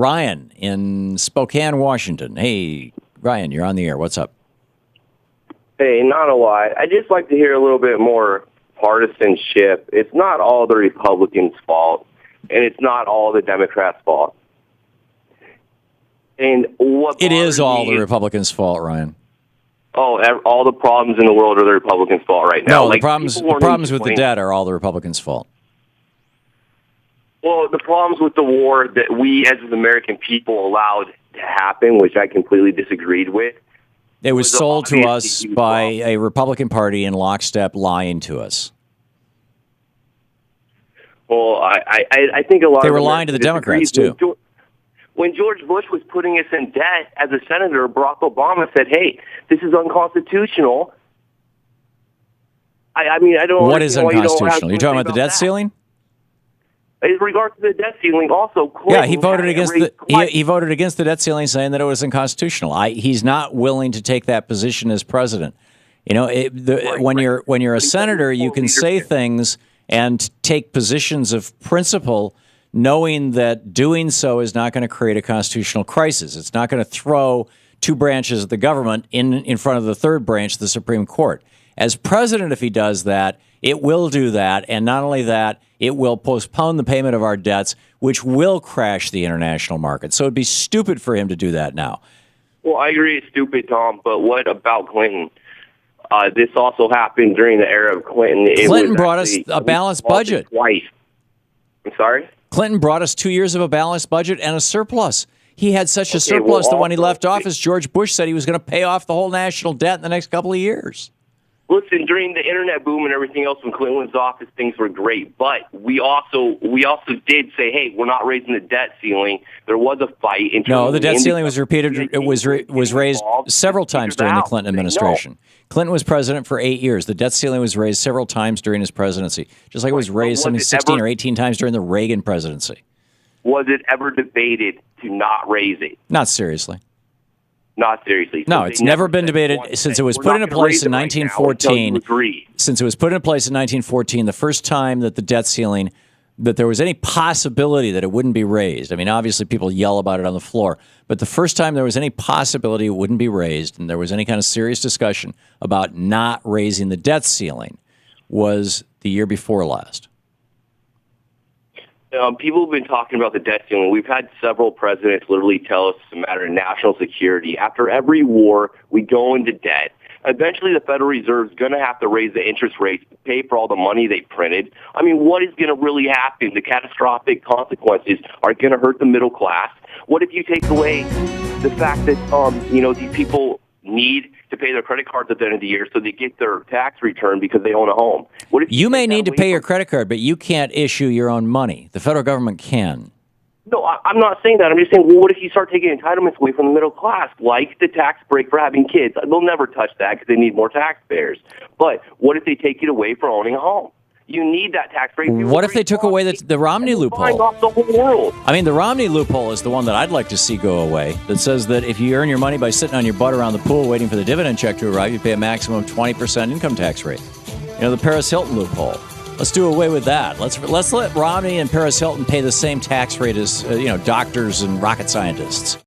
Ryan in Spokane, Washington. Hey, Ryan, you're on the air. What's up? Hey, not a lot. I just like to hear a little bit more partisanship. It's not all the Republicans' fault, and it's not all the Democrats' fault. And what It is all me the Republicans' fault, Ryan. Oh, all the problems in the world are the Republicans' fault right now. No, the problems with the debt are all the Republicans' fault. Well, the problems with the war that we as the American people allowed to happen, which I completely disagreed with. It was sold to us by a Republican Party in lockstep lying to us. Well, I think a lot they of were lying to the Democrats, too. When George Bush was putting us in debt as a senator, Barack Obama said, hey, this is unconstitutional. I mean, I don't know. What is unconstitutional? You're talking about the debt ceiling? In regards to the debt ceiling, also, Clinton he voted against he voted against the debt ceiling, saying that it was unconstitutional. He's not willing to take that position as president. You know, when you're a senator, you can say things and take positions of principle, knowing that doing so is not going to create a constitutional crisis. It's not going to throw two branches of the government in front of the third branch, the Supreme Court. As president, if he does that, it will do that. And not only that, it will postpone the payment of our debts, which will crash the international market. So it'd be stupid for him to do that now. Well, I agree it's stupid, Tom, but what about Clinton? This also happened during the era of Clinton. Clinton brought us a balanced budget. Twice. I'm sorry? Clinton brought us 2 years of a balanced budget and a surplus. He had such a surplus that when he left office, George Bush said he was going to pay off the whole national debt in the next couple of years. Listen, during the internet boom and everything else when Clinton was in office, things were great. But we also did say, hey, we're not raising the debt ceiling. There was a fight. No, the debt ceiling was repeated. It was raised several times during the Clinton administration. Clinton was president for 8 years. The debt ceiling was raised several times during his presidency, just like it was raised 16 or 18 times during the Reagan presidency. Was it ever debated to not raise it? Not seriously. Not seriously. No, it's never been debated since it was put into place in 1914. Since it was put into place in 1914, the first time that the debt ceiling, that there was any possibility that it wouldn't be raised. I mean, obviously people yell about it on the floor, but the first time there was any possibility it wouldn't be raised and there was any kind of serious discussion about not raising the debt ceiling was the year before last. People have been talking about the debt ceiling. We've had several presidents literally tell us it's a matter of national security. After every war, we go into debt. Eventually, the Federal Reserve is going to have to raise the interest rates to pay for all the money they printed. I mean, what is going to really happen? The catastrophic consequences are going to hurt the middle class. What if you take away the fact that, these people need to pay their credit cards at the end of the year so they get their tax return because they own a home? What if you may need to pay your credit card, but you can't issue your own money. The federal government can. No, I'm not saying that. I'm just saying, well, what if you start taking entitlements away from the middle class, like the tax break for having kids? They'll never touch that because they need more taxpayers. But what if they take it away for owning a home? You need that tax break. What if they took away the Romney loophole? Off the whole world. I mean, the Romney loophole is the one that I'd like to see go away. That says that if you earn your money by sitting on your butt around the pool waiting for the dividend check to arrive, you pay a maximum of 20% income tax rate. You know, the Paris Hilton loophole. Let's do away with that. Let's let Romney and Paris Hilton pay the same tax rate as doctors and rocket scientists.